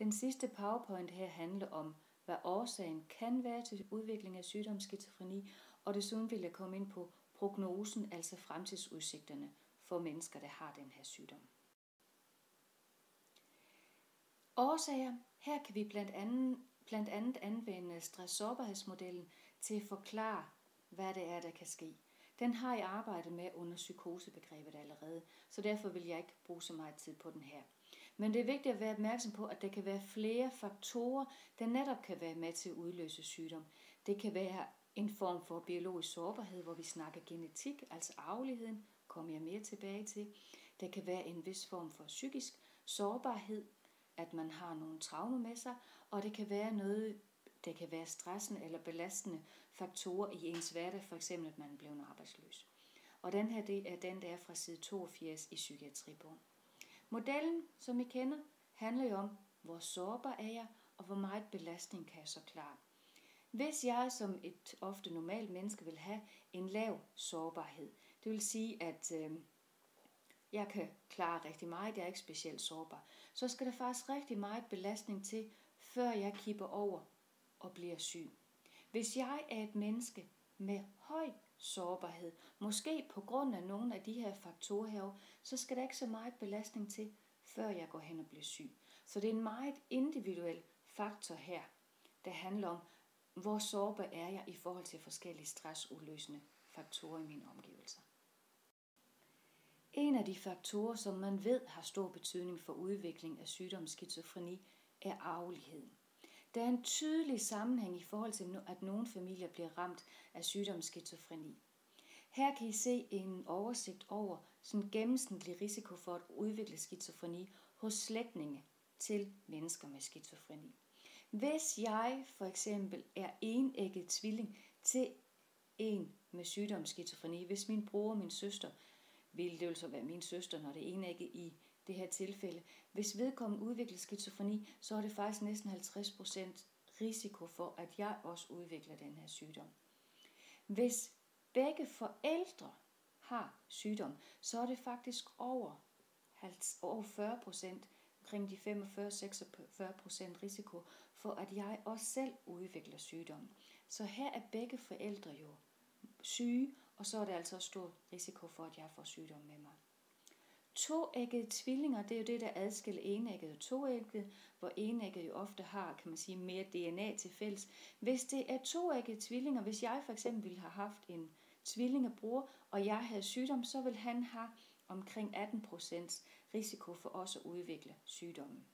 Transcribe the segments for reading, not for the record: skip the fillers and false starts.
Den sidste PowerPoint her handler om, hvad årsagen kan være til udvikling af sygdom skizofreni, og desuden vil jeg komme ind på prognosen, altså fremtidsudsigterne for mennesker, der har den her sygdom. Årsager. Her kan vi blandt andet anvende stress-sårbarhedsmodellen til at forklare, hvad det er, der kan ske. Den har jeg arbejdet med under psykosebegrebet allerede, så derfor vil jeg ikke bruge så meget tid på den her. Men det er vigtigt at være opmærksom på, at der kan være flere faktorer, der netop kan være med til at udløse sygdom. Det kan være en form for biologisk sårbarhed, hvor vi snakker genetik, altså arveligheden, kommer jeg mere tilbage til. Der kan være en vis form for psykisk sårbarhed, at man har nogle traumer med sig, og det kan være noget, det kan være stressende eller belastende faktorer i ens hverdag, for eksempel at man er blevet arbejdsløs. Og den her, det er den, der er fra side 82 i psykiatribogen. Modellen, som I kender, handler jo om, hvor sårbar er jeg, og hvor meget belastning kan jeg så klare. Hvis jeg som et ofte normalt menneske vil have en lav sårbarhed, det vil sige, at jeg kan klare rigtig meget, jeg er ikke specielt sårbar, så skal der faktisk rigtig meget belastning til, før jeg kipper over og bliver syg. Hvis jeg er et menneske med høj sårbarhed, måske på grund af nogle af de her faktorer herovre, så skal der ikke så meget belastning til, før jeg går hen og bliver syg. Så det er en meget individuel faktor her, der handler om, hvor sårbar er jeg i forhold til forskellige stressudløsende faktorer i mine omgivelser. En af de faktorer, som man ved har stor betydning for udvikling af sygdom skizofreni, er arveligheden. Der er en tydelig sammenhæng i forhold til, at nogle familier bliver ramt af sygdom skizofreni. Her kan I se en oversigt over sådan gennemsnitlig risiko for at udvikle skizofreni hos slægtninge til mennesker med skizofreni. Hvis jeg for eksempel er enægget tvilling til en med sygdom skizofreni, hvis min bror og min søster, det vil så være min søster, når det er enægget i det her tilfælde, hvis vedkommende udvikler skizofreni, så er det faktisk næsten 50% risiko for, at jeg også udvikler den her sygdom. Hvis begge forældre har sygdom, så er det faktisk over 40%, omkring de 45-46% risiko for, at jeg også selv udvikler sygdom. Så her er begge forældre jo syge, og så er der altså stor risiko for, at jeg får sygdom med mig. Toæggede tvillinger, det er jo det, der adskiller enæggede og toæggede, hvor enæggede jo ofte har, kan man sige, mere DNA til fælles. Hvis det er toæggede tvillinger, hvis jeg for eksempel ville have haft en tvillingebror, og jeg havde sygdom, så vil han have omkring 18% risiko for også at udvikle sygdommen.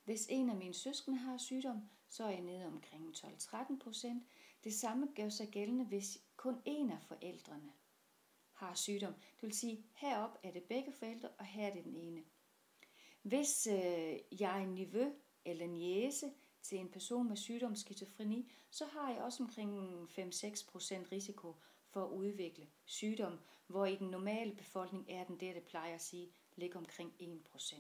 Hvis en af mine søskende har sygdom, så er jeg nede omkring 12-13%. Det samme gør sig gældende, hvis kun en af forældrene har sygdom. Det vil sige, heroppe er det begge forældre, og her er det den ene. Hvis jeg er en nevø eller niece til en person med sygdom skizofreni, så har jeg også omkring 5-6% risiko for at udvikle sygdom, hvor i den normale befolkning er den det plejer at sige, ligger omkring 1%.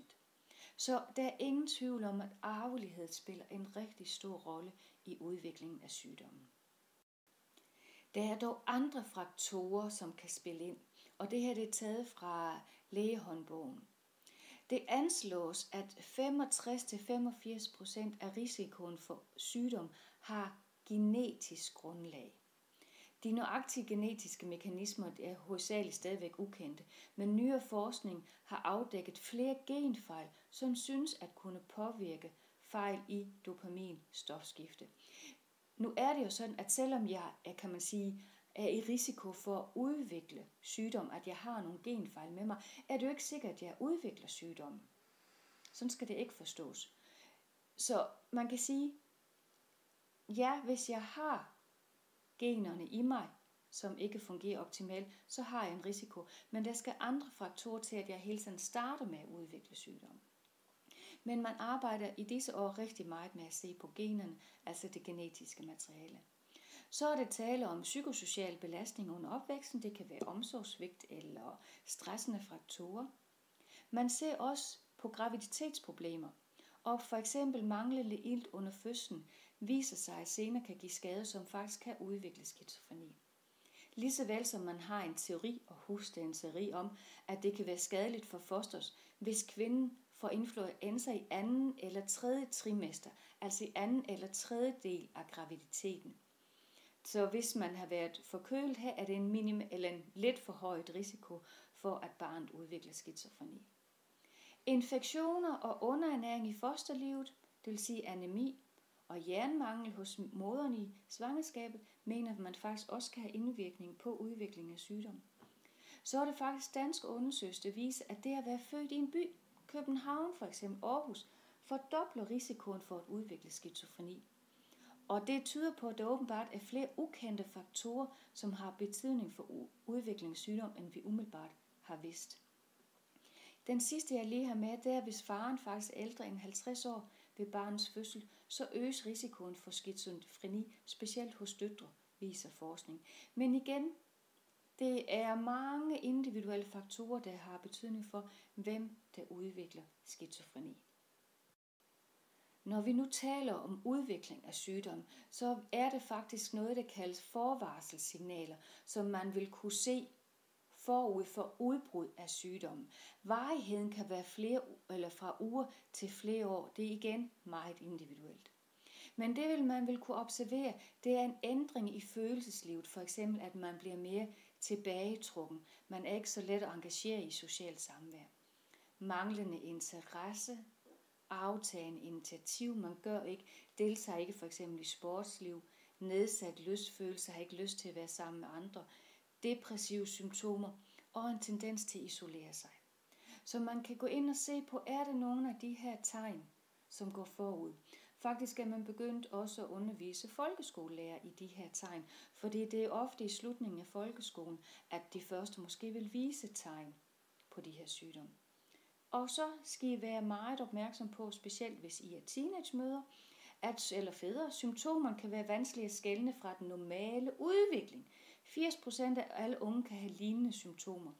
Så der er ingen tvivl om, at arvelighed spiller en rigtig stor rolle i udviklingen af sygdommen. Der er dog andre faktorer, som kan spille ind, og det her det er taget fra lægehåndbogen. Det anslås, at 65-85% af risikoen for sygdom har genetisk grundlag. De nøjagtige genetiske mekanismer er hovedsageligt stadigvæk ukendte, men nyere forskning har afdækket flere genfejl, som synes at kunne påvirke fejl i dopaminstofskifte. Nu er det jo sådan, at selvom jeg kan man sige, er i risiko for at udvikle sygdom, at jeg har nogle genfejl med mig, er det jo ikke sikkert, at jeg udvikler sygdommen. Sådan skal det ikke forstås. Så man kan sige, ja, hvis jeg har generne i mig, som ikke fungerer optimalt, så har jeg en risiko. Men der skal andre faktorer til, at jeg hele tiden starter med at udvikle sygdom. Men man arbejder i disse år rigtig meget med at se på generne, altså det genetiske materiale. Så er det tale om psykosocial belastning under opvæksten. Det kan være omsorgssvigt eller stressende faktorer. Man ser også på graviditetsproblemer. Og for eksempel manglende ilt under fødslen viser sig, at senere kan give skade, som faktisk kan udvikle skizofreni. Ligesåvel som man har en teori, og husk det er en teori om, at det kan være skadeligt for fosteret, hvis kvinden for influenza i anden eller tredje trimester, altså i anden eller tredje del af graviditeten. Så hvis man har været forkølet her, er det en lidt forhøjet risiko for, at barnet udvikler skizofreni. Infektioner og underernæring i fosterlivet, det vil sige anemi og jernmangel hos moderen i svangerskabet, mener man faktisk også kan have indvirkning på udviklingen af sygdom. Så er det faktisk danske undersøgelser, der viser, at det at være født i en by, København for eksempel Aarhus, fordobler risikoen for at udvikle skizofreni. Og det tyder på, at der åbenbart er flere ukendte faktorer, som har betydning for udviklingssygdom, end vi umiddelbart har vidst. Den sidste, jeg lige har med, det er, at hvis faren faktisk er ældre end 50 år ved barnets fødsel, så øges risikoen for skizofreni, specielt hos døtre, viser forskning. Men igen, det er mange individuelle faktorer, der har betydning for, hvem der udvikler skizofreni. Når vi nu taler om udvikling af sygdom, så er det faktisk noget, der kaldes forvarselssignaler, som man vil kunne se forud for udbrud af sygdommen. Varigheden kan være fra uger til flere år. Det er igen meget individuelt. Men det man vil kunne observere, det er en ændring i følelseslivet. For eksempel, at man bliver mere tilbagetrukken. Man er ikke så let at engagere i socialt samvær. Manglende interesse, aftagende initiativ, man deltager ikke for eksempel i sportsliv, nedsat lystfølelse, har ikke lyst til at være sammen med andre, depressive symptomer og en tendens til at isolere sig. Så man kan gå ind og se på, er det nogle af de her tegn, som går forud. Faktisk er man begyndt også at undervise folkeskolelærer i de her tegn, fordi det er ofte i slutningen af folkeskolen, at de første måske vil vise tegn på de her sygdomme. Og så skal I være meget opmærksom på, specielt hvis I er teenagemødre, eller fædre, symptomerne kan være vanskelige at skelne fra den normale udvikling. 80% af alle unge kan have lignende symptomer.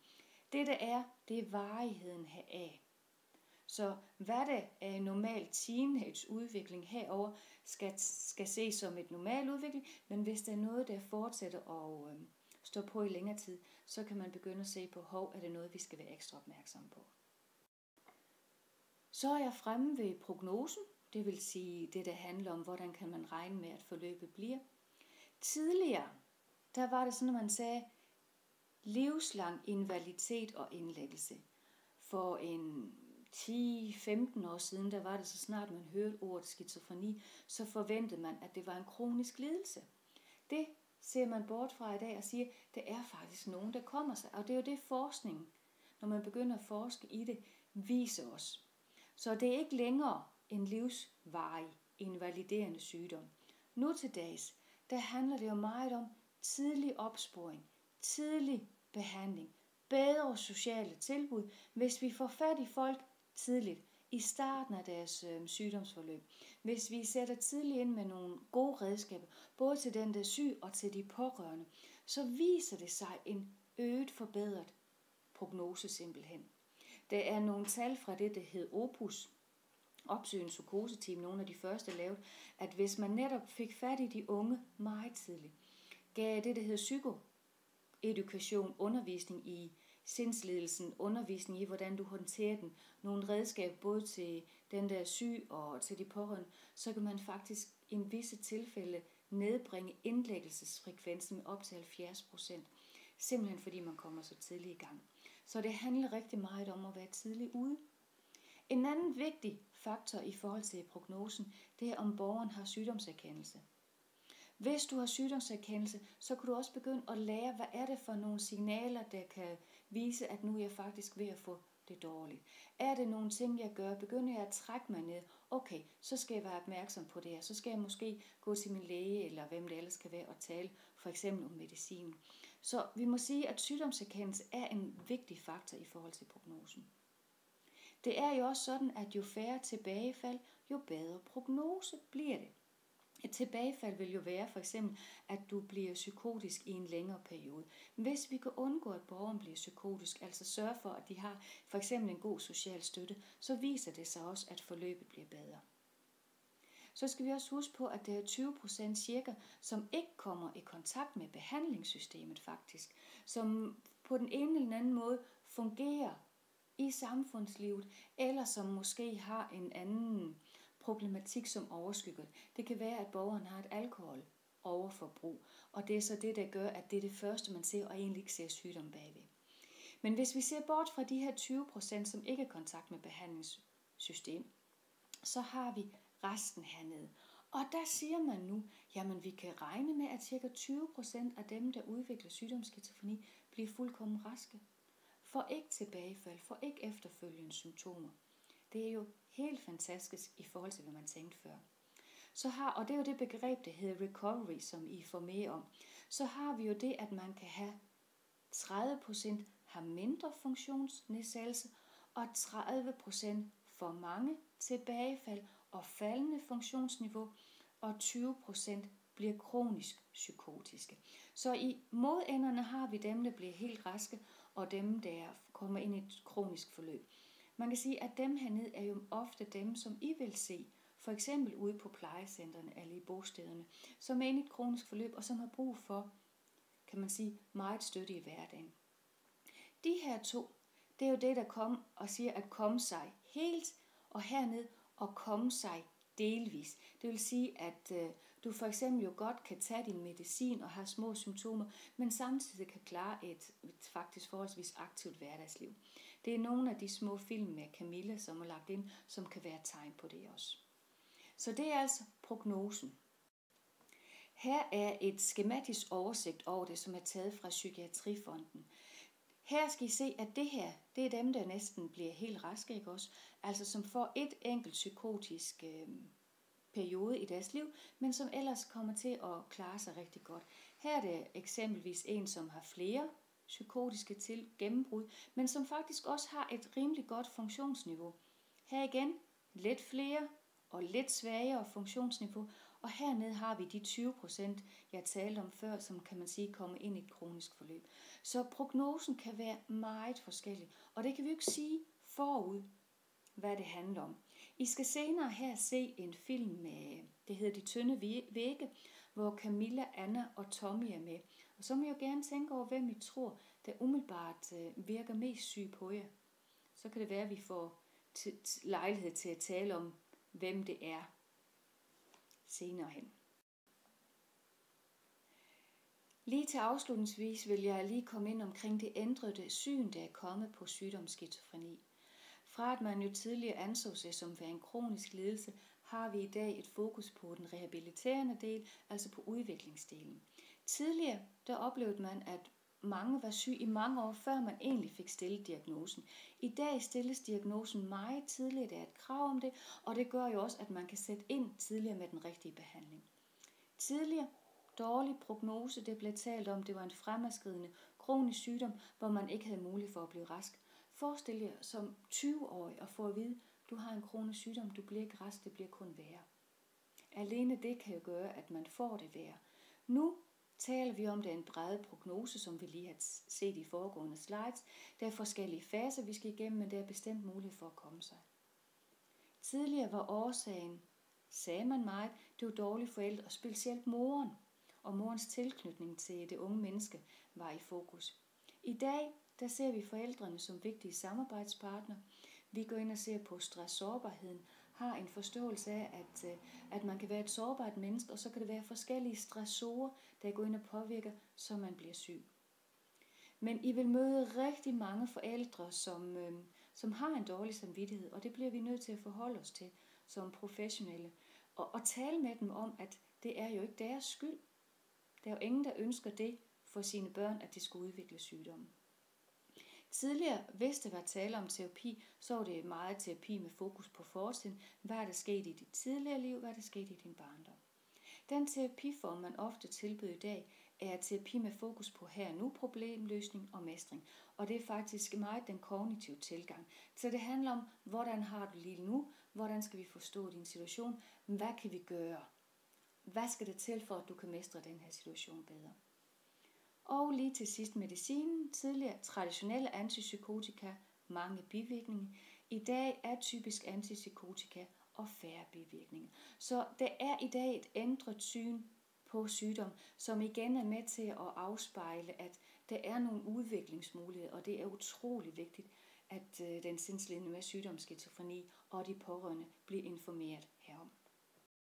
Det er varigheden heraf. Så hvad det er en normal teenageudvikling herover skal ses som et normal udvikling, men hvis der er noget, der fortsætter og står på i længere tid, så kan man begynde at se på, er det noget, vi skal være ekstra opmærksom på. Så er jeg fremme ved prognosen, det vil sige det, der handler om, hvordan kan man regne med, at forløbet bliver. Tidligere, der var det sådan, at man sagde livslang invaliditet og indlæggelse. For en 10-15 år siden, der var det så snart man hørte ordet skizofreni, så forventede man, at det var en kronisk lidelse. Det ser man bort fra i dag og siger, at det er faktisk nogen, der kommer sig. Og det er jo det forskningen, når man begynder at forske i det, viser os. Så det er ikke længere en livsvarig, invaliderende sygdom. Nu til dags, der handler det jo meget om tidlig opsporing, tidlig behandling, bedre sociale tilbud, hvis vi får fat i folk tidligt, i starten af deres sygdomsforløb. Hvis vi sætter tidligt ind med nogle gode redskaber, både til den, der er syg og til de pårørende, så viser det sig en øget forbedret prognose simpelthen. Der er nogle tal fra det, der hed Opus, opsøgende psykoseteam, nogle af de første lavet, at hvis man netop fik fat i de unge meget tidligt, gav det, der hed psykoedukation, undervisning i sindslidelsen, undervisning i, hvordan du håndterer den, nogle redskaber både til den, der er syg og til de pårørende, så kan man faktisk i en visse tilfælde nedbringe indlæggelsesfrekvensen med op til 70%, simpelthen fordi man kommer så tidligt i gang. Så det handler rigtig meget om at være tidligt ude. En anden vigtig faktor i forhold til prognosen, det er, om borgeren har sygdomserkendelse. Hvis du har sygdomserkendelse, så kan du også begynde at lære, hvad er det for nogle signaler, der kan vise, at nu er jeg faktisk ved at få det dårligt. Er det nogle ting, jeg gør? Begynder jeg at trække mig ned? Okay, så skal jeg være opmærksom på det her. Så skal jeg måske gå til min læge, eller hvem det ellers kan være, og tale for eksempel om medicin. Så vi må sige, at sygdomserkendelse er en vigtig faktor i forhold til prognosen. Det er jo også sådan, at jo færre tilbagefald, jo bedre prognose bliver det. Et tilbagefald vil jo være for eksempel, at du bliver psykotisk i en længere periode. Hvis vi kan undgå, at borgeren bliver psykotisk, altså sørge for, at de har for eksempel en god social støtte, så viser det sig også, at forløbet bliver bedre. Så skal vi også huske på, at der er 20% cirka, som ikke kommer i kontakt med behandlingssystemet faktisk, som på den ene eller anden måde fungerer i samfundslivet, eller som måske har en anden problematik som overskygger. Det kan være, at borgeren har et alkoholoverforbrug, og det er så det, der gør, at det er det første, man ser, og egentlig ikke ser sygdom bagved. Men hvis vi ser bort fra de her 20%, som ikke er kontakt med behandlingssystem, så har vi resten hernede. Og der siger man nu, jamen vi kan regne med, at ca. 20% af dem, der udvikler sygdomsskizofreni, bliver fuldkommen raske. For ikke tilbagefald, for ikke efterfølgende symptomer. Det er jo helt fantastisk i forhold til, hvad man tænkte før. Og det er jo det begreb, der hedder recovery, som I får mere om. Så har vi jo det, at man kan have 30% har mindre funktionsnedsættelse, og 30% for mange tilbagefald og faldende funktionsniveau, og 20% bliver kronisk psykotiske. Så i modenderne har vi dem, der bliver helt raske, og dem, der kommer ind i et kronisk forløb. Man kan sige, at dem hernede er jo ofte dem, som I vil se, for eksempel ude på plejecentrene eller i bostederne, som er inde i et kronisk forløb, og som har brug for, kan man sige, meget støtte i hverdagen. De her to, det er jo det, der kommer og siger at komme sig helt, og herned og komme sig delvis. Det vil sige, at du for eksempel jo godt kan tage din medicin og have små symptomer, men samtidig kan klare et faktisk forholdsvis aktivt hverdagsliv. Det er nogle af de små film med Camilla, som er lagt ind, som kan være tegn på det også. Så det er altså prognosen. Her er et skematisk oversigt over det, som er taget fra Psykiatrifonden. Her skal I se, at det her, det er dem, der næsten bliver helt raske, ikke også? Altså som får et enkelt psykotisk periode i deres liv, men som ellers kommer til at klare sig rigtig godt. Her er det eksempelvis en, som har flere psykotiske gennembrud, men som faktisk også har et rimelig godt funktionsniveau. Her igen, lidt flere og lidt svagere funktionsniveau, og hernede har vi de 20%, jeg talte om før, som kan man sige kommer ind i et kronisk forløb. Så prognosen kan være meget forskellig, og det kan vi jo ikke sige forud, hvad det handler om. I skal senere her se en film med, det hedder De Tynde Vægge, hvor Camilla, Anna og Tommy er med. Og så må jeg jo gerne tænke over, hvem I tror, der umiddelbart virker mest syg på jer. Så kan det være, at vi får lejlighed til at tale om, hvem det er senere hen. Lige til afslutningsvis vil jeg lige komme ind omkring det ændrede syn, der er kommet på sygdomsskizofreni. Fra at man jo tidligere anså sig som være en kronisk lidelse, har vi i dag et fokus på den rehabiliterende del, altså på udviklingsdelen. Tidligere der oplevede man, at mange var syge i mange år, før man egentlig fik stillet diagnosen. I dag stilles diagnosen meget tidligere, der er et krav om det, og det gør jo også, at man kan sætte ind tidligere med den rigtige behandling. Tidligere dårlig prognose, det blev talt om, det var en fremadskridende kronisk sygdom, hvor man ikke havde mulighed for at blive rask. Forestil jer som 20-årig at få at vide, du har en kronisk sygdom, du bliver ikke rask, det bliver kun værre. Alene det kan jo gøre, at man får det værre. Nu taler vi om, det er en bred prognose, som vi lige har set i foregående slides. Der er forskellige faser, vi skal igennem, men der er bestemt mulighed for at komme sig. Tidligere var årsagen, sagde man meget, det var dårlige forældre, og specielt moren. Og morens tilknytning til det unge menneske var i fokus. I dag, der ser vi forældrene som vigtige samarbejdspartner. Vi går ind og ser på stress-sårbarheden, har en forståelse af, at man kan være et sårbart menneske, og så kan det være forskellige stressorer, der går ind og påvirker, så man bliver syg. Men I vil møde rigtig mange forældre, som har en dårlig samvittighed, og det bliver vi nødt til at forholde os til som professionelle. Og tale med dem om, at det er jo ikke deres skyld. Der er jo ingen, der ønsker det for sine børn, at de skal udvikle sygdommen. Tidligere, hvis det var tale om terapi, så var det meget terapi med fokus på fortiden. Hvad er der sket i dit tidligere liv? Hvad er der sket i din barndom? Den terapiform, man ofte tilbyder i dag, er terapi med fokus på her og nu, problemløsning og mestring. Og det er faktisk meget den kognitive tilgang. Så det handler om, hvordan har du lige nu? Hvordan skal vi forstå din situation? Hvad kan vi gøre? Hvad skal det til for, at du kan mestre den her situation bedre? Og lige til sidst medicinen. Tidligere traditionelle antipsykotika, mange bivirkninger. I dag er typisk antipsykotika og færre bivirkninger. Så der er i dag et ændret syn på sygdom, som igen er med til at afspejle, at der er nogle udviklingsmuligheder, og det er utrolig vigtigt, at den sindslidende med sygdom skizofreni og de pårørende bliver informeret herom.